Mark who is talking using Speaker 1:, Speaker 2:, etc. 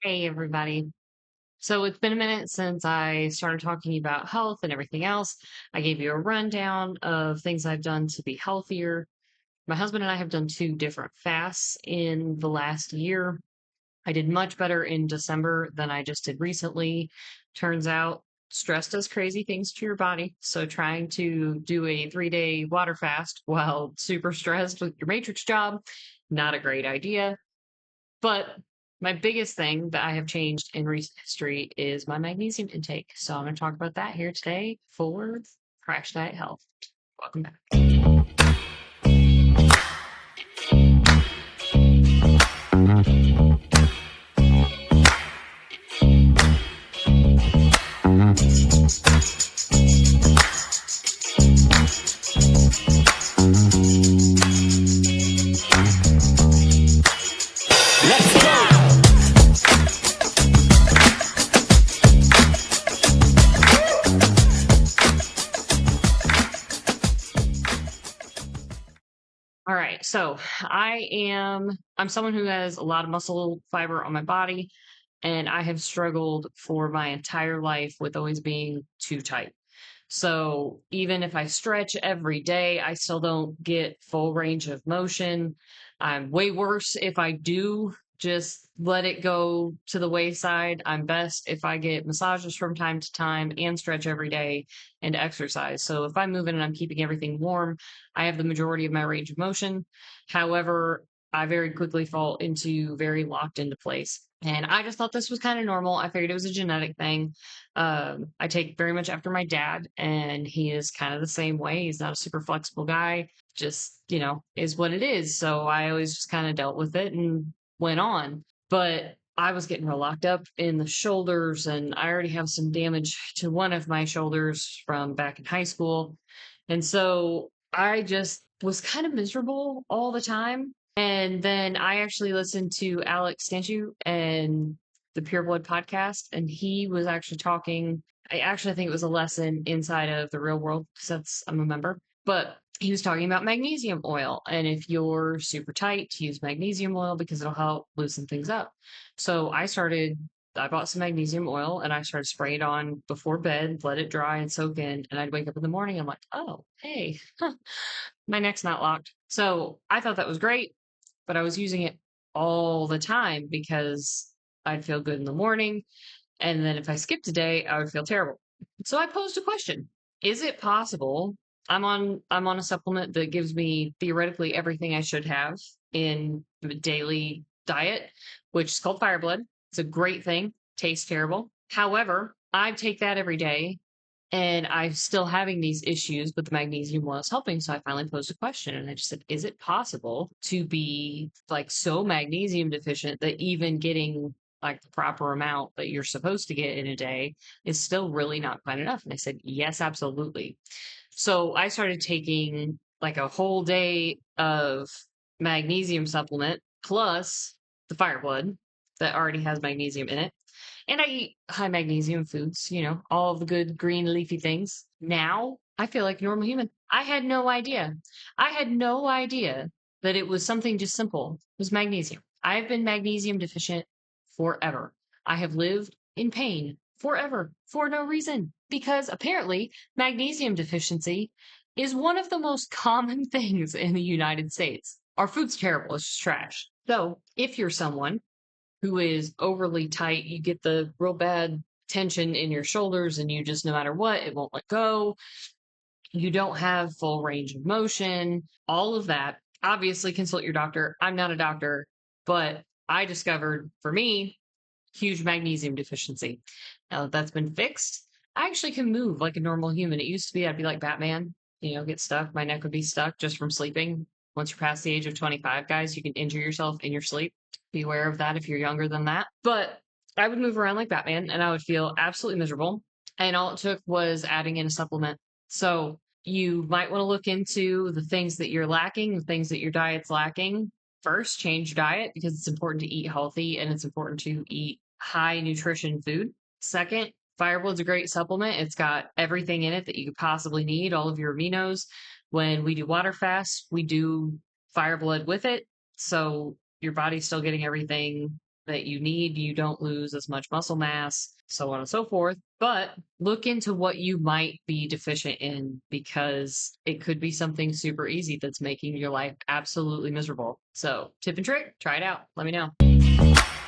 Speaker 1: Hey, everybody. So it's been a minute since I started talking about health and everything else. I gave you a rundown of things I've done to be healthier. My husband and I have done two different fasts in the last year. I did much better in December than I just did recently. Turns out stress does crazy things to your body. So trying to do a 3-day water fast while super stressed with your matrix job, not a great idea. But my biggest thing that I have changed in recent history is my magnesium intake. So I'm going to talk about that here today for Crash Diet Health. Welcome back. Let's go! All right, so I'm someone who has a lot of muscle fiber on my body, and I have struggled for my entire life with always being too tight. So even if I stretch every day, I still don't get full range of motion. I'm way worse if I do just let it go to the wayside. I'm best if I get massages from time to time and stretch every day and exercise. So if I'm moving and I'm keeping everything warm, I have the majority of my range of motion. However, I very quickly fall into very locked into place. And I just thought this was kind of normal. I figured it was a genetic thing. I take very much after my dad, and he is kind of the same way. He's not a super flexible guy, just, is what it is. So I always just kind of dealt with it and went on. But I was getting real locked up in the shoulders, and I already have some damage to one of my shoulders from back in high school. And so I just was kind of miserable all the time. And then I actually listened to Alex Stanchu and the Pure Blood podcast, and he was actually talking. I actually think it was a lesson inside of the real world because I'm a member, but he was talking about magnesium oil. And if you're super tight, to use magnesium oil because it'll help loosen things up. So I bought some magnesium oil and I started spraying it on before bed, let it dry and soak in. And I'd wake up in the morning. I'm like, oh, hey, my neck's not locked. So I thought that was great, but I was using it all the time because I'd feel good in the morning. And then if I skipped a day, I would feel terrible. So I posed a question. Is it possible I'm on a supplement that gives me theoretically everything I should have in the daily diet, which is called Fire Blood. It's a great thing. Tastes terrible. However, I take that every day and I'm still having these issues, but the magnesium was helping. So I finally posed a question and I just said, is it possible to be like so magnesium deficient that even getting like the proper amount that you're supposed to get in a day is still really not quite enough? And I said, yes, absolutely. So I started taking like a whole day of magnesium supplement plus the Fire Blood that already has magnesium in it. And I eat high magnesium foods, all of the good green leafy things. Now I feel like a normal human. I had no idea. I had no idea that it was something just simple. It was magnesium. I've been magnesium deficient forever. I have lived in pain forever for no reason because apparently magnesium deficiency is one of the most common things in the United States. Our food's terrible. It's just trash. So if you're someone who is overly tight, you get the real bad tension in your shoulders and you just, no matter what, it won't let go. You don't have full range of motion, all of that. Obviously, consult your doctor. I'm not a doctor, but I discovered for me, huge magnesium deficiency. Now that that's been fixed, I actually can move like a normal human. It used to be I'd be like Batman, get stuck. My neck would be stuck just from sleeping. Once you're past the age of 25, guys, you can injure yourself in your sleep. Be aware of that if you're younger than that. But I would move around like Batman and I would feel absolutely miserable. And all it took was adding in a supplement. So you might want to look into the things that you're lacking, the things that your diet's lacking. First, change your diet because it's important to eat healthy and it's important to eat high nutrition food. Second, Fire Blood's a great supplement. It's got everything in it that you could possibly need, all of your aminos. When we do water fasts, we do Fire Blood with it. So your body's still getting everything that you need. You don't lose as much muscle mass, so on and so forth. But look into what you might be deficient in, because it could be something super easy that's making your life absolutely miserable. So, tip and trick, try it out. Let me know.